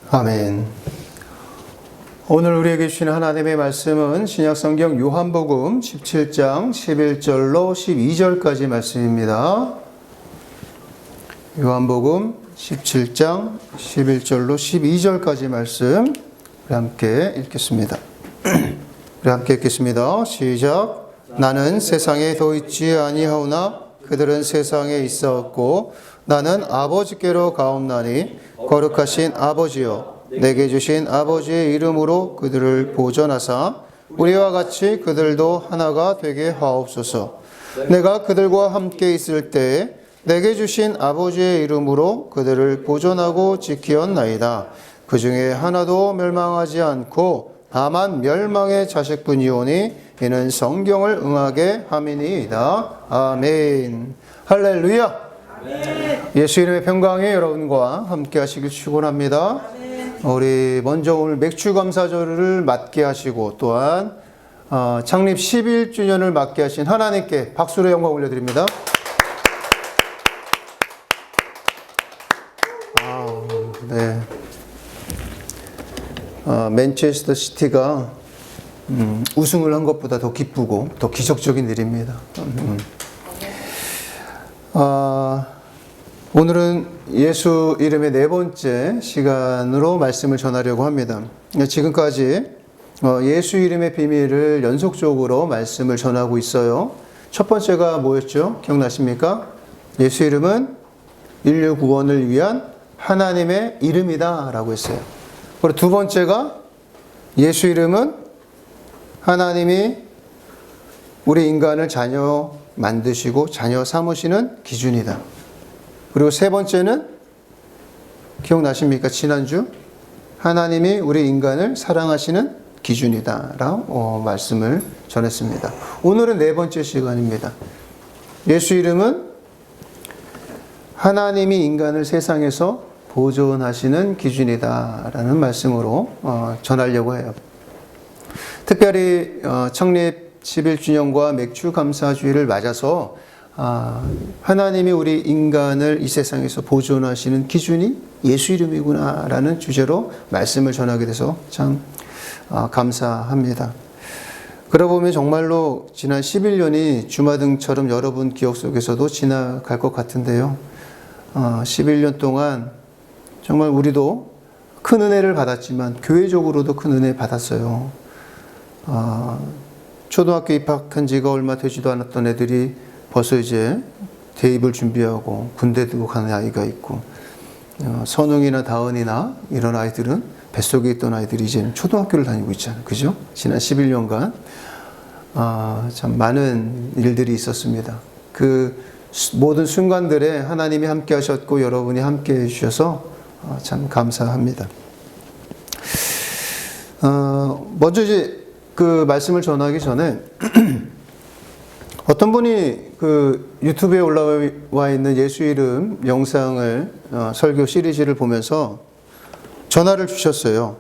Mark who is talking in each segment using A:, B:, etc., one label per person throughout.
A: 아멘. 오늘 우리에게 주시는 하나님의 말씀은 신약성경 요한복음 17장 11절로 12절까지 말씀입니다. 요한복음 17장 11절로 12절까지 말씀 우리 함께 읽겠습니다. 우리 함께 읽겠습니다. 시작. 나는 세상에 더 있지 아니하오나 그들은 세상에 있사옵고 나는 아버지께로 가옵나니 거룩하신 아버지여 내게 주신 아버지의 이름으로 그들을 보존하사 우리와 같이 그들도 하나가 되게 하옵소서. 내가 그들과 함께 있을 때에 내게 주신 아버지의 이름으로 그들을 보존하고 지키었나이다. 그 중에 하나도 멸망하지 않고 다만 멸망의 자식뿐이오니 이는 성경을 응하게 함이니이다. 아멘. 할렐루야. 예수 이름의 평강이 여러분과 함께 하시길 축원합니다. 우리 먼저 오늘 맥주감사절을 맞게 하시고 또한 창립 11주년을 맞게 하신 하나님께 박수로 영광 올려드립니다. 네. 맨체스터 시티가 우승을 한 것보다 더 기쁘고 더 기적적인 일입니다. 오늘은 예수 이름의 네 번째 시간으로 말씀을 전하려고 합니다. 지금까지 예수 이름의 비밀을 연속적으로 말씀을 전하고 있어요. 첫 번째가 뭐였죠? 기억나십니까? 예수 이름은 인류 구원을 위한 하나님의 이름이다 라고 했어요. 그리고 두 번째가 예수 이름은 하나님이 우리 인간을 자녀 만드시고 자녀 삼으시는 기준이다. 그리고 세 번째는 기억나십니까? 지난주 하나님이 우리 인간을 사랑하시는 기준이다 라고 말씀을 전했습니다. 오늘은 네 번째 시간입니다. 예수 이름은 하나님이 인간을 세상에서 보존하시는 기준이다 라는 말씀으로 전하려고 해요. 특별히 창립 11주년과 맥주 감사주의를 맞아서 하나님이 우리 인간을 이 세상에서 보존하시는 기준이 예수 이름이구나 라는 주제로 말씀을 전하게 돼서 참 감사합니다. 그러고 보면 정말로 지난 11년이 주마등처럼 여러분 기억 속에서도 지나갈 것 같은데요. 11년 동안 정말 우리도 큰 은혜를 받았지만 교회적으로도 큰 은혜 받았어요. 초등학교 입학한 지가 얼마 되지도 않았던 애들이 벌써 이제 대입을 준비하고 군대도 가는 아이가 있고, 선웅이나 다은이나 이런 아이들은 뱃속에 있던 아이들이 이제는 초등학교를 다니고 있잖아요. 그죠? 지난 11년간 참 많은 일들이 있었습니다. 그 모든 순간들에 하나님이 함께 하셨고 여러분이 함께 해주셔서 참 감사합니다. 먼저 이제 그 말씀을 전하기 전에 어떤 분이 그 유튜브에 올라와 있는 예수 이름 영상을 설교 시리즈를 보면서 전화를 주셨어요.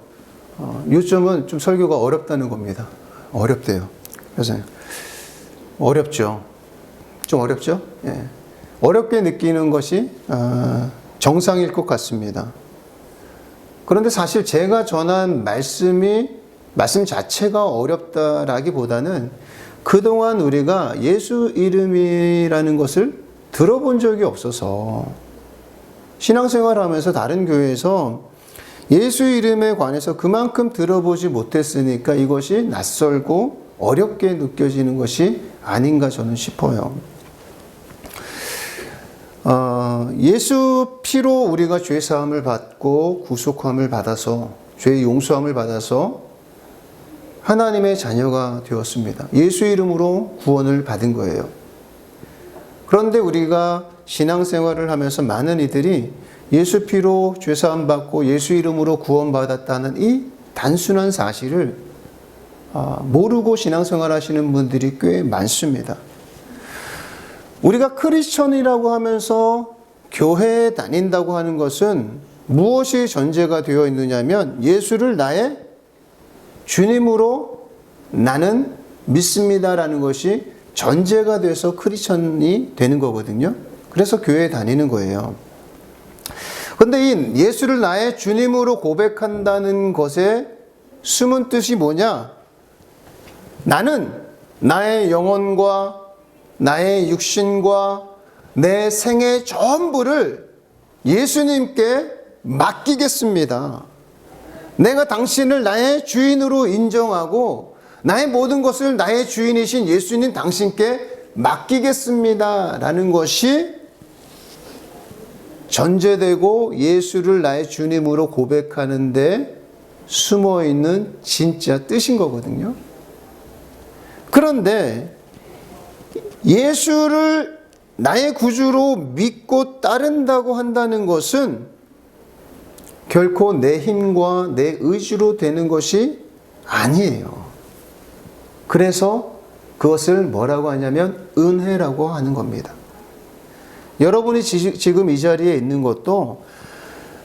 A: 요즘은 좀 설교가 어렵다는 겁니다. 어렵대요. 그래서 어렵죠. 좀 어렵죠? 예. 어렵게 느끼는 것이 정상일 것 같습니다. 그런데 사실 제가 전한 말씀 자체가 어렵다라기보다는 그동안 우리가 예수 이름이라는 것을 들어본 적이 없어서 신앙생활을 하면서 다른 교회에서 예수 이름에 관해서 그만큼 들어보지 못했으니까 이것이 낯설고 어렵게 느껴지는 것이 아닌가 저는 싶어요. 예수 피로 우리가 죄 사함을 받고 구속함을 받아서 죄 용서함을 받아서 하나님의 자녀가 되었습니다. 예수 이름으로 구원을 받은 거예요. 그런데 우리가 신앙생활을 하면서 많은 이들이 예수 피로 죄 사함 받고 예수 이름으로 구원받았다는 이 단순한 사실을 모르고 신앙생활 하시는 분들이 꽤 많습니다. 우리가 크리스천이라고 하면서 교회에 다닌다고 하는 것은 무엇이 전제가 되어 있느냐면 예수를 나의 주님으로 나는 믿습니다라는 것이 전제가 돼서 크리스천이 되는 거거든요. 그래서 교회에 다니는 거예요. 근데 이 예수를 나의 주님으로 고백한다는 것의 숨은 뜻이 뭐냐? 나는 나의 영혼과 나의 육신과 내 생의 전부를 예수님께 맡기겠습니다. 내가 당신을 나의 주인으로 인정하고 나의 모든 것을 나의 주인이신 예수님 당신께 맡기겠습니다. 라는 것이 전제되고 예수를 나의 주님으로 고백하는데 숨어있는 진짜 뜻인 거거든요. 그런데 예수를 나의 구주로 믿고 따른다고 한다는 것은 결코 내 힘과 내 의지로 되는 것이 아니에요. 그래서 그것을 뭐라고 하냐면 은혜라고 하는 겁니다. 여러분이 지금 이 자리에 있는 것도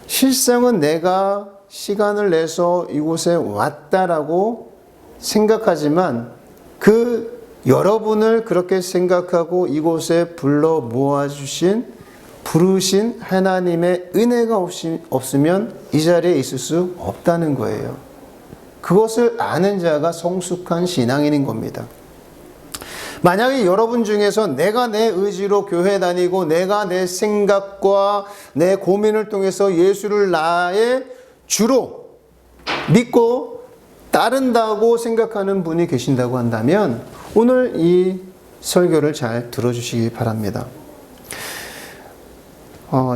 A: 실상은 내가 시간을 내서 이곳에 왔다라고 생각하지만 그 여러분을 그렇게 생각하고 이곳에 불러 모아주신 부르신 하나님의 은혜가 없으면 이 자리에 있을 수 없다는 거예요. 그것을 아는 자가 성숙한 신앙인인 겁니다. 만약에 여러분 중에서 내가 내 의지로 교회 다니고 내가 내 생각과 내 고민을 통해서 예수를 나의 주로 믿고 따른다고 생각하는 분이 계신다고 한다면 오늘 이 설교를 잘 들어주시기 바랍니다.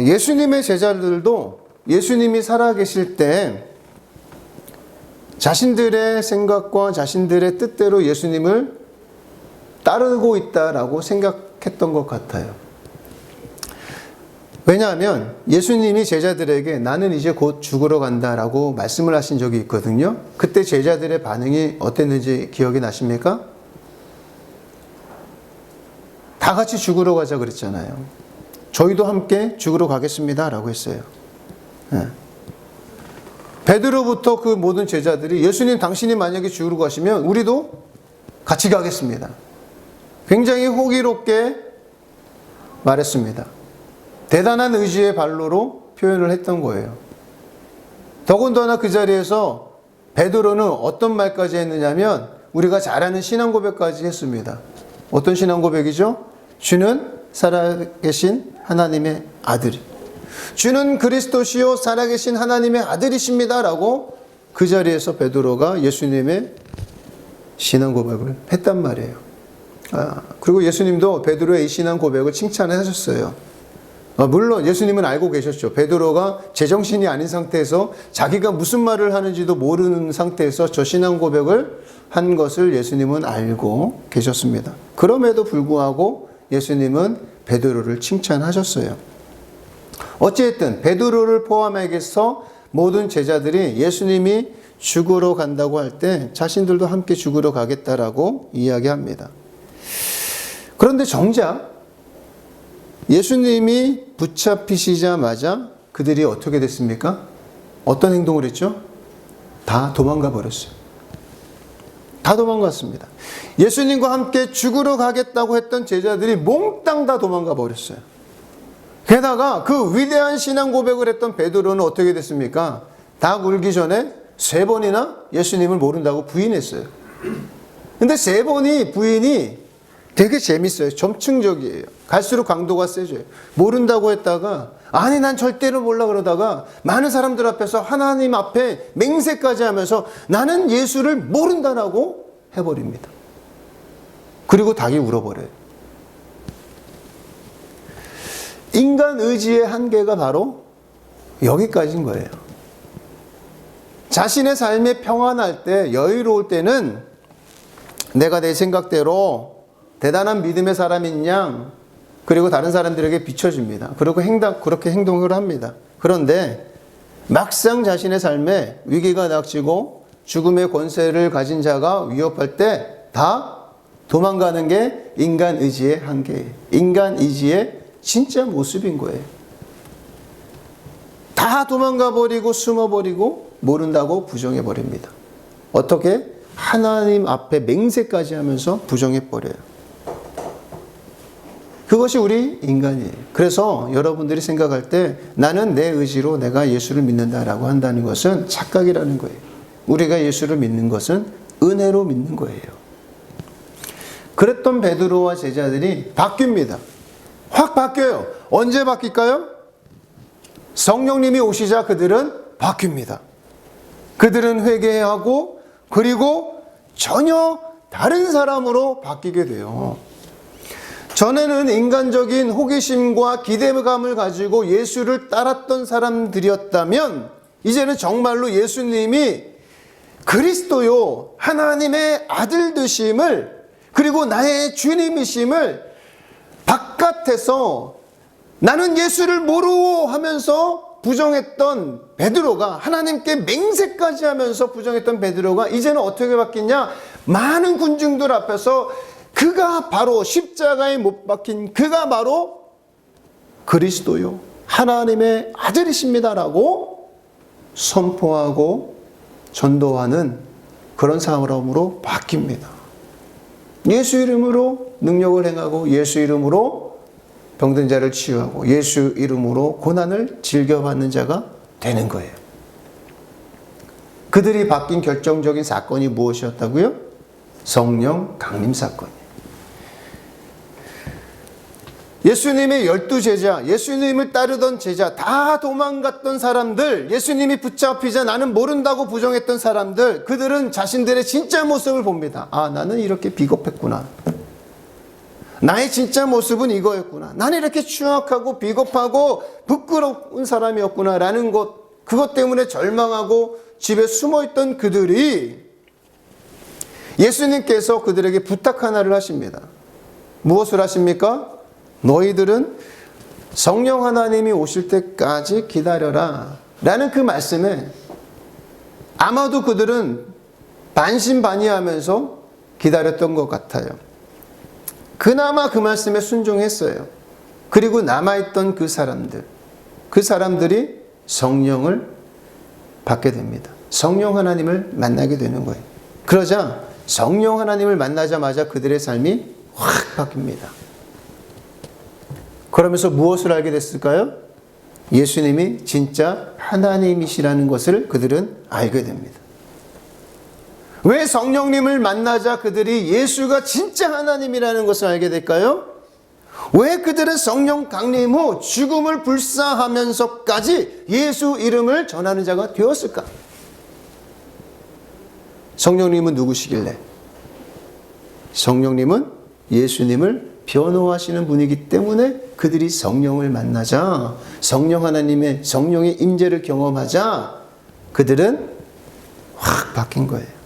A: 예수님의 제자들도 예수님이 살아계실 때 자신들의 생각과 자신들의 뜻대로 예수님을 따르고 있다라고 생각했던 것 같아요. 왜냐하면 예수님이 제자들에게 나는 이제 곧 죽으러 간다라고 말씀을 하신 적이 있거든요. 그때 제자들의 반응이 어땠는지 기억이 나십니까? 다 같이 죽으러 가자 그랬잖아요. 저희도 함께 죽으러 가겠습니다 라고 했어요. 베드로부터 그 모든 제자들이 예수님 당신이 만약에 죽으러 가시면 우리도 같이 가겠습니다. 굉장히 호기롭게 말했습니다. 대단한 의지의 발로로 표현을 했던 거예요. 더군다나 그 자리에서 베드로는 어떤 말까지 했느냐면 우리가 잘 아는 신앙 고백까지 했습니다. 어떤 신앙 고백이죠? 주는 살아계신 하나님의 아들. 주는 그리스도시요 살아계신 하나님의 아들이십니다. 라고 그 자리에서 베드로가 예수님의 신앙 고백을 했단 말이에요. 그리고 예수님도 베드로의 이 신앙 고백을 칭찬하셨어요. 물론 예수님은 알고 계셨죠. 베드로가 제정신이 아닌 상태에서 자기가 무슨 말을 하는지도 모르는 상태에서 저 신앙 고백을 한 것을 예수님은 알고 계셨습니다. 그럼에도 불구하고 예수님은 베드로를 칭찬하셨어요. 어쨌든 베드로를 포함해서 모든 제자들이 예수님이 죽으러 간다고 할 때 자신들도 함께 죽으러 가겠다라고 이야기합니다. 그런데 정작 예수님이 붙잡히시자마자 그들이 어떻게 됐습니까? 어떤 행동을 했죠? 다 도망가 버렸어요. 다 도망갔습니다. 예수님과 함께 죽으러 가겠다고 했던 제자들이 몽땅 다 도망가 버렸어요. 게다가 그 위대한 신앙 고백을 했던 베드로는 어떻게 됐습니까? 닭 울기 전에 3번이나 예수님을 모른다고 부인했어요. 근데 3번이 부인이 되게 재밌어요. 점층적이에요. 갈수록 강도가 세져요. 모른다고 했다가 아니 난 절대로 몰라 그러다가 많은 사람들 앞에서 하나님 앞에 맹세까지 하면서 나는 예수를 모른다라고 해버립니다. 그리고 닭이 울어버려요. 인간 의지의 한계가 바로 여기까지인 거예요. 자신의 삶이 평안할 때, 여유로울 때는 내가 내 생각대로 대단한 믿음의 사람인 양, 그리고 다른 사람들에게 비춰집니다. 그리고 그렇게 행동을 합니다. 그런데 막상 자신의 삶에 위기가 닥치고 죽음의 권세를 가진 자가 위협할 때 다 도망가는 게 인간 의지의 한계예요. 인간 의지의 진짜 모습인 거예요. 다 도망가 버리고 숨어 버리고 모른다고 부정해 버립니다. 어떻게? 하나님 앞에 맹세까지 하면서 부정해 버려요. 그것이 우리 인간이에요. 그래서 여러분들이 생각할 때 나는 내 의지로 내가 예수를 믿는다라고 한다는 것은 착각이라는 거예요. 우리가 예수를 믿는 것은 은혜로 믿는 거예요. 그랬던 베드로와 제자들이 바뀝니다. 확 바뀌어요. 언제 바뀔까요? 성령님이 오시자 그들은 바뀝니다. 그들은 회개하고 그리고 전혀 다른 사람으로 바뀌게 돼요. 전에는 인간적인 호기심과 기대감을 가지고 예수를 따랐던 사람들이었다면 이제는 정말로 예수님이 그리스도요, 하나님의 아들 되심을, 그리고 나의 주님이심을 바깥에서 나는 예수를 모르고 하면서 부정했던 베드로가, 하나님께 맹세까지 하면서 부정했던 베드로가 이제는 어떻게 바뀌냐? 많은 군중들 앞에서 그가 바로 십자가에 못 박힌 그가 바로 그리스도요, 하나님의 아들이십니다라고 선포하고 전도하는 그런 사람으로 바뀝니다. 예수 이름으로 능력을 행하고 예수 이름으로 병든 자를 치유하고 예수 이름으로 고난을 즐겨받는 자가 되는 거예요. 그들이 바뀐 결정적인 사건이 무엇이었다고요? 성령 강림 사건이에요. 예수님의 12제자, 예수님을 따르던 제자, 다 도망갔던 사람들, 예수님이 붙잡히자 나는 모른다고 부정했던 사람들, 그들은 자신들의 진짜 모습을 봅니다. 아, 나는 이렇게 비겁했구나. 나의 진짜 모습은 이거였구나. 나는 이렇게 추악하고 비겁하고 부끄러운 사람이었구나 라는 것, 그것 때문에 절망하고 집에 숨어있던 그들이 예수님께서 그들에게 부탁 하나를 하십니다. 무엇을 하십니까? 너희들은 성령 하나님이 오실 때까지 기다려라 라는 그 말씀에 아마도 그들은 반신반의하면서 기다렸던 것 같아요. 그나마 그 말씀에 순종했어요. 그리고 남아있던 그 사람들이 성령을 받게 됩니다. 성령 하나님을 만나게 되는 거예요. 그러자 성령 하나님을 만나자마자 그들의 삶이 확 바뀝니다. 그러면서 무엇을 알게 됐을까요? 예수님이 진짜 하나님이시라는 것을 그들은 알게 됩니다. 왜 성령님을 만나자 그들이 예수가 진짜 하나님이라는 것을 알게 될까요? 왜 그들은 성령 강림 후 죽음을 불사하면서까지 예수 이름을 전하는 자가 되었을까? 성령님은 누구시길래? 성령님은 예수님을 변호하시는 분이기 때문에 그들이 성령을 만나자, 성령 하나님의 성령의 임재를 경험하자 그들은 확 바뀐 거예요.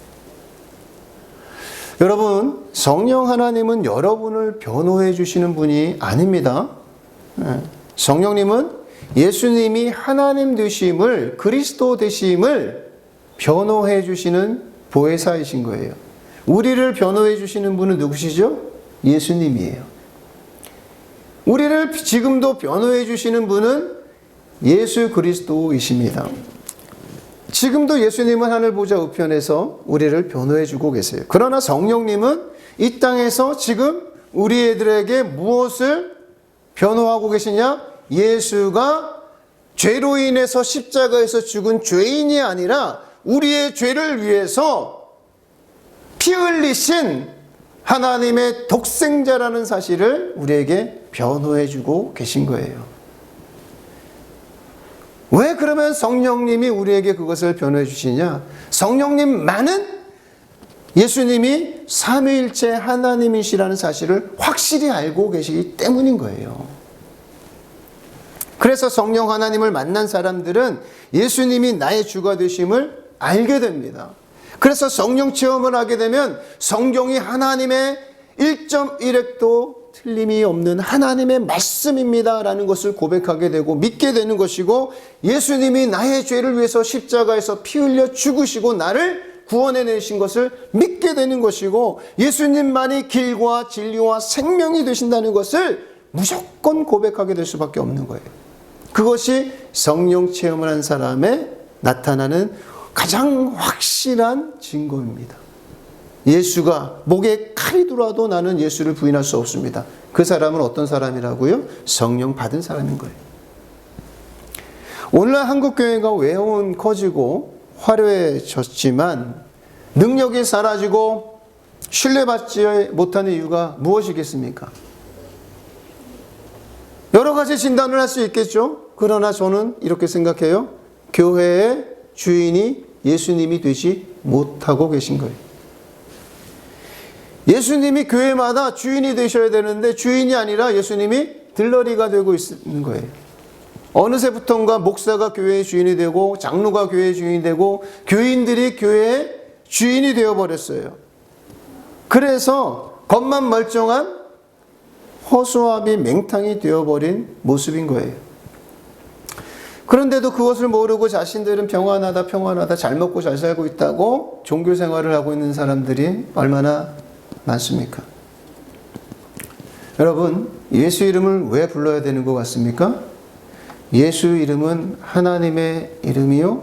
A: 여러분, 성령 하나님은 여러분을 변호해 주시는 분이 아닙니다. 성령님은 예수님이 하나님 되심을, 그리스도 되심을 변호해 주시는 보혜사이신 거예요. 우리를 변호해 주시는 분은 누구시죠? 예수님이에요. 우리를 지금도 변호해 주시는 분은 예수 그리스도이십니다. 지금도 예수님은 하늘 보좌 우편에서 우리를 변호해 주고 계세요. 그러나 성령님은 이 땅에서 지금 우리들에게 무엇을 변호하고 계시냐? 예수가 죄로 인해서 십자가에서 죽은 죄인이 아니라 우리의 죄를 위해서 피 흘리신 하나님의 독생자라는 사실을 우리에게 변호해 주고 계신 거예요. 왜 그러면 성령님이 우리에게 그것을 변호해 주시냐? 성령님만은 예수님이 삼위일체 하나님이시라는 사실을 확실히 알고 계시기 때문인 거예요. 그래서 성령 하나님을 만난 사람들은 예수님이 나의 주가 되심을 알게 됩니다. 그래서 성령 체험을 하게 되면 성경이 하나님의 1.1획도 틀림이 없는 하나님의 말씀입니다라는 것을 고백하게 되고 믿게 되는 것이고, 예수님이 나의 죄를 위해서 십자가에서 피 흘려 죽으시고 나를 구원해내신 것을 믿게 되는 것이고, 예수님만이 길과 진리와 생명이 되신다는 것을 무조건 고백하게 될 수밖에 없는 거예요. 그것이 성령 체험을 한 사람의 나타나는 가장 확실한 증거입니다. 예수가 목에 칼이 들어와도 나는 예수를 부인할 수 없습니다. 그 사람은 어떤 사람이라고요? 성령 받은 사람인 거예요. 오늘날 한국교회가 외형은 커지고 화려해졌지만 능력이 사라지고 신뢰받지 못하는 이유가 무엇이겠습니까? 여러 가지 진단을 할 수 있겠죠. 그러나 저는 이렇게 생각해요. 교회의 주인이 예수님이 되지 못하고 계신 거예요. 예수님이 교회마다 주인이 되셔야 되는데 주인이 아니라 예수님이 들러리가 되고 있는 거예요. 어느새부턴가 목사가 교회의 주인이 되고 장로가 교회의 주인이 되고 교인들이 교회의 주인이 되어버렸어요. 그래서 겉만 멀쩡한 허수아비 맹탕이 되어버린 모습인 거예요. 그런데도 그것을 모르고 자신들은 평안하다 잘 먹고 잘 살고 있다고 종교 생활을 하고 있는 사람들이 얼마나 많습니까? 여러분, 예수 이름을 왜 불러야 되는 것 같습니까? 예수 이름은 하나님의 이름이요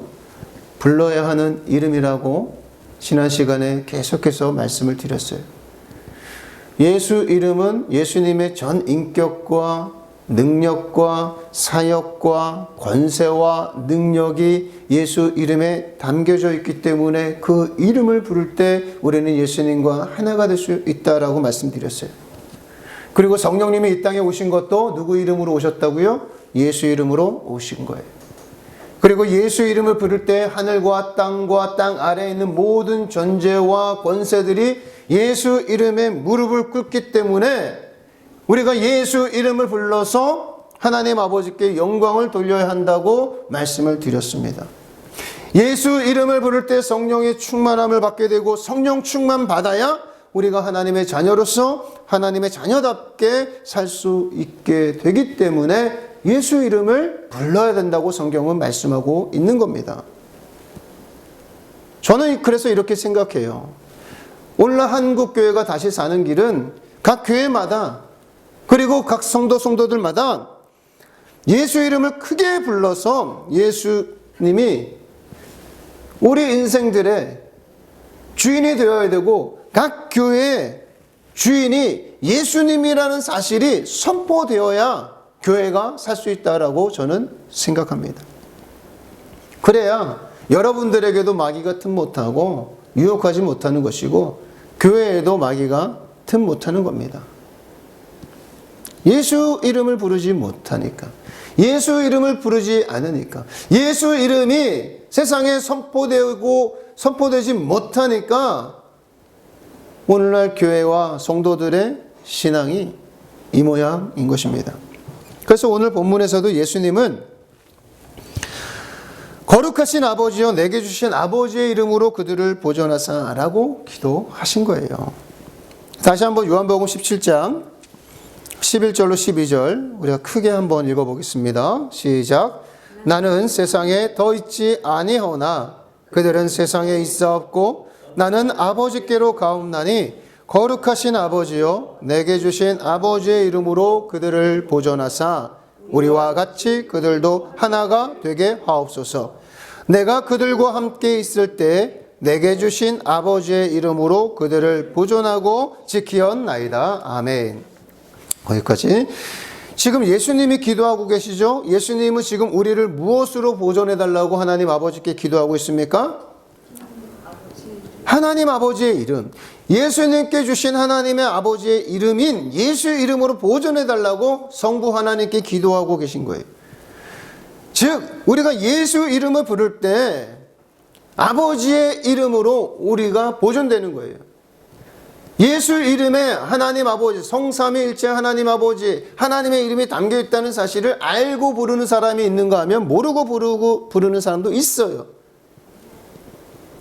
A: 불러야 하는 이름이라고 지난 시간에 계속해서 말씀을 드렸어요. 예수 이름은 예수님의 전 인격과 능력과 사역과 권세와 능력이 예수 이름에 담겨져 있기 때문에 그 이름을 부를 때 우리는 예수님과 하나가 될 수 있다라고 말씀드렸어요. 그리고 성령님이 이 땅에 오신 것도 누구 이름으로 오셨다고요? 예수 이름으로 오신 거예요. 그리고 예수 이름을 부를 때 하늘과 땅 아래에 있는 모든 존재와 권세들이 예수 이름에 무릎을 꿇기 때문에 우리가 예수 이름을 불러서 하나님 아버지께 영광을 돌려야 한다고 말씀을 드렸습니다. 예수 이름을 부를 때 성령의 충만함을 받게 되고 성령 충만 받아야 우리가 하나님의 자녀로서 하나님의 자녀답게 살 수 있게 되기 때문에 예수 이름을 불러야 된다고 성경은 말씀하고 있는 겁니다. 저는 그래서 이렇게 생각해요. 오늘날 한국교회가 다시 사는 길은 각 교회마다 그리고 각 성도들마다 예수 이름을 크게 불러서 예수님이 우리 인생들의 주인이 되어야 되고 각 교회의 주인이 예수님이라는 사실이 선포되어야 교회가 살 수 있다라고 저는 생각합니다. 그래야 여러분들에게도 마귀가 틈 못하고 유혹하지 못하는 것이고 교회에도 마귀가 틈 못하는 겁니다. 예수 이름을 부르지 못하니까, 예수 이름을 부르지 않으니까, 예수 이름이 세상에 선포되지 못하니까 오늘날 교회와 성도들의 신앙이 이 모양인 것입니다. 그래서 오늘 본문에서도 예수님은 거룩하신 아버지여 내게 주신 아버지의 이름으로 그들을 보존하사라고 기도하신 거예요. 다시 한번 요한복음 17장 11절로 12절 우리가 크게 한번 읽어보겠습니다. 시작. 나는 세상에 더 있지 아니하오나 그들은 세상에 있사옵고 나는 아버지께로 가옵나니 거룩하신 아버지여 내게 주신 아버지의 이름으로 그들을 보존하사 우리와 같이 그들도 하나가 되게 하옵소서. 내가 그들과 함께 있을 때 내게 주신 아버지의 이름으로 그들을 보존하고 지키었나이다. 아멘. 거기까지. 지금 예수님이 기도하고 계시죠? 예수님은 지금 우리를 무엇으로 보존해달라고 하나님 아버지께 기도하고 있습니까? 하나님 아버지의 이름. 예수님께 주신 하나님의 아버지의 이름인 예수 이름으로 보존해달라고 성부 하나님께 기도하고 계신 거예요. 즉 우리가 예수 이름을 부를 때 아버지의 이름으로 우리가 보존되는 거예요. 예수 이름에 하나님 아버지, 성삼위일체 하나님 아버지, 하나님의 이름이 담겨 있다는 사실을 알고 부르는 사람이 있는가 하면 모르고 부르는 사람도 있어요.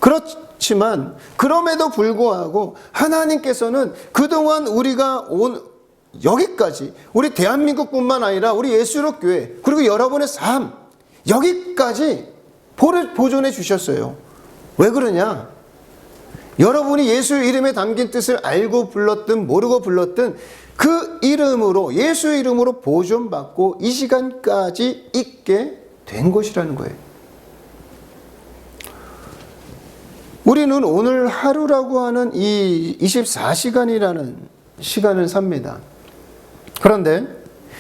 A: 그렇지만 그럼에도 불구하고 하나님께서는 그동안 우리가 온 여기까지 우리 대한민국뿐만 아니라 우리 예수록 교회 그리고 여러분의 삶 여기까지 보존해 주셨어요. 왜 그러냐? 여러분이 예수 이름에 담긴 뜻을 알고 불렀든 모르고 불렀든 그 이름으로 예수 이름으로 보존받고 이 시간까지 있게 된 것이라는 거예요. 우리는 오늘 하루라고 하는 이 24시간이라는 시간을 삽니다. 그런데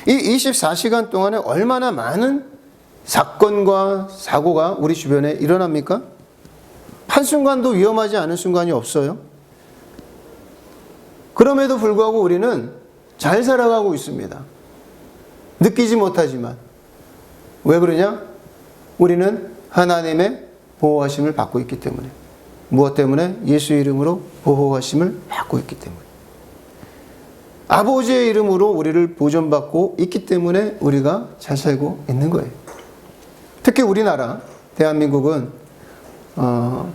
A: 이 24시간 동안에 얼마나 많은 사건과 사고가 우리 주변에 일어납니까? 한순간도 위험하지 않은 순간이 없어요. 그럼에도 불구하고 우리는 잘 살아가고 있습니다. 느끼지 못하지만. 왜 그러냐? 우리는 하나님의 보호하심을 받고 있기 때문에. 무엇 때문에? 예수 이름으로 보호하심을 받고 있기 때문에. 아버지의 이름으로 우리를 보존받고 있기 때문에 우리가 잘 살고 있는 거예요. 특히 우리나라, 대한민국은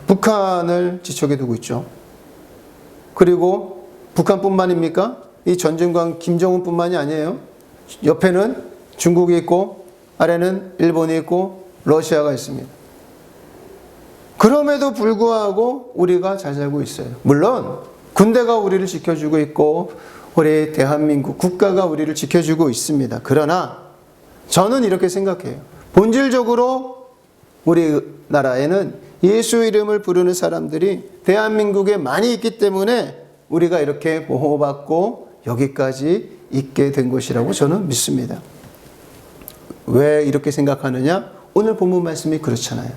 A: 북한을 지척에 두고 있죠. 그리고 북한뿐만입니까? 이 전쟁광 김정은뿐만이 아니에요. 옆에는 중국이 있고 아래는 일본이 있고 러시아가 있습니다. 그럼에도 불구하고 우리가 잘 살고 있어요. 물론 군대가 우리를 지켜주고 있고 우리 대한민국 국가가 우리를 지켜주고 있습니다. 그러나 저는 이렇게 생각해요. 본질적으로 우리나라에는 예수 이름을 부르는 사람들이 대한민국에 많이 있기 때문에 우리가 이렇게 보호받고 여기까지 있게 된 것이라고 저는 믿습니다. 왜 이렇게 생각하느냐? 오늘 본문 말씀이 그렇잖아요.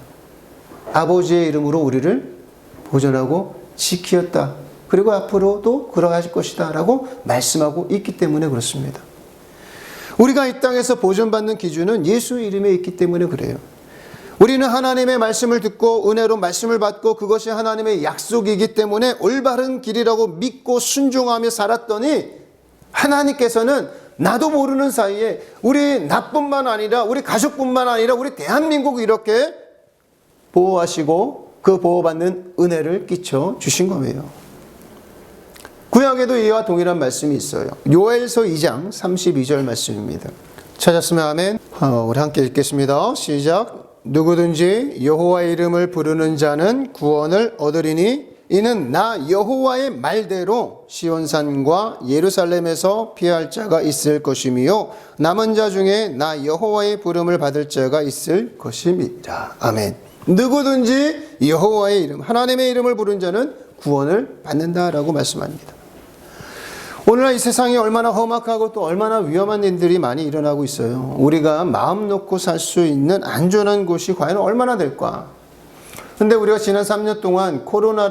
A: 아버지의 이름으로 우리를 보존하고 지키었다. 그리고 앞으로도 그러하실 것이다 라고 말씀하고 있기 때문에 그렇습니다. 우리가 이 땅에서 보존받는 기준은 예수 이름에 있기 때문에 그래요. 우리는 하나님의 말씀을 듣고 은혜로 말씀을 받고 그것이 하나님의 약속이기 때문에 올바른 길이라고 믿고 순종하며 살았더니 하나님께서는 나도 모르는 사이에 우리 나뿐만 아니라 우리 가족뿐만 아니라 우리 대한민국을 이렇게 보호하시고 그 보호받는 은혜를 끼쳐 주신 거예요. 구약에도 이와 동일한 말씀이 있어요. 요엘서 2장 32절 말씀입니다. 찾았으면 아멘. 우리 함께 읽겠습니다. 시작. 누구든지 여호와의 이름을 부르는 자는 구원을 얻으리니 이는 나 여호와의 말대로 시온산과 예루살렘에서 피할 자가 있을 것이며 남은 자 중에 나 여호와의 부름을 받을 자가 있을 것임이라. 아멘. 누구든지 여호와의 이름, 하나님의 이름을 부른 자는 구원을 받는다라고 말씀합니다. 오늘날 이 세상이 얼마나 험악하고 또 얼마나 위험한 일들이 많이 일어나고 있어요. 우리가 마음 놓고 살 수 있는 안전한 곳이 과연 얼마나 될까? 근데 우리가 지난 3년 동안 코로나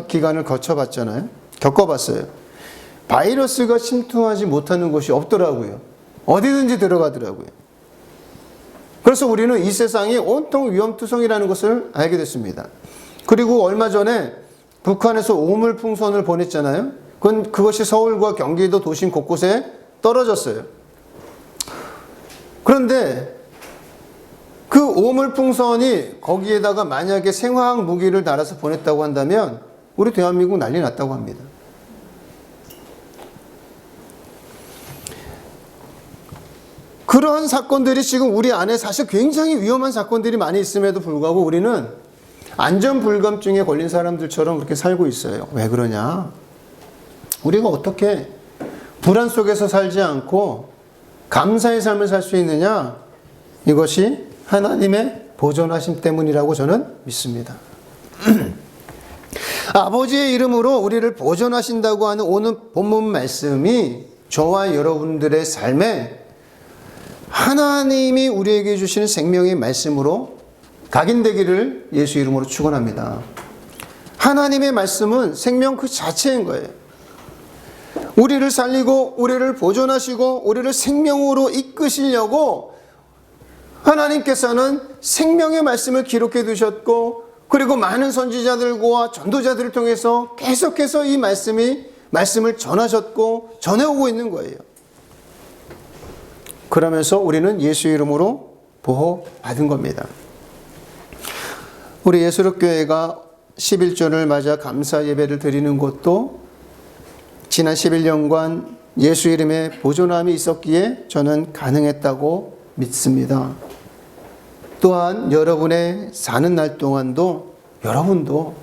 A: 기간을 거쳐봤잖아요. 겪어봤어요. 바이러스가 침투하지 못하는 곳이 없더라고요. 어디든지 들어가더라고요. 그래서 우리는 이 세상이 온통 위험투성이라는 것을 알게 됐습니다. 그리고 얼마 전에 북한에서 오물풍선을 보냈잖아요. 그것이 서울과 경기도 도심 곳곳에 떨어졌어요. 그런데 그 오물풍선이 거기에다가 만약에 생화학 무기를 달아서 보냈다고 한다면 우리 대한민국 난리 났다고 합니다. 그러한 사건들이 지금 우리 안에 사실 굉장히 위험한 사건들이 많이 있음에도 불구하고 우리는 안전불감증에 걸린 사람들처럼 그렇게 살고 있어요. 왜 그러냐? 우리가 어떻게 불안 속에서 살지 않고 감사의 삶을 살 수 있느냐? 이것이 하나님의 보존하심 때문이라고 저는 믿습니다. 아버지의 이름으로 우리를 보존하신다고 하는 오늘 본문 말씀이 저와 여러분들의 삶에 하나님이 우리에게 주시는 생명의 말씀으로 각인되기를 예수 이름으로 축원합니다. 하나님의 말씀은 생명 그 자체인 거예요. 우리를 살리고 우리를 보존하시고 우리를 생명으로 이끄시려고 하나님께서는 생명의 말씀을 기록해 두셨고 그리고 많은 선지자들과 전도자들을 통해서 계속해서 이 말씀을 전하셨고 전해오고 있는 거예요. 그러면서 우리는 예수 이름으로 보호받은 겁니다. 우리 예수록교회가 11조를 맞아 감사 예배를 드리는 것도 지난 11년간 예수 이름의 보존함이 있었기에 저는 가능했다고 믿습니다. 또한 여러분의 사는 날 동안도 여러분도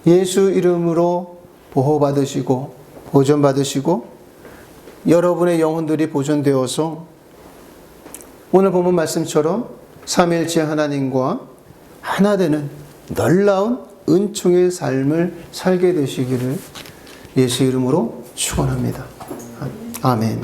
A: 예수 이름으로 보호받으시고 보존받으시고 여러분의 영혼들이 보존되어서 오늘 본문 말씀처럼 삼위일체 하나님과 하나 되는 놀라운 은총의 삶을 살게 되시기를 예수 이름으로 축원합니다. 아멘.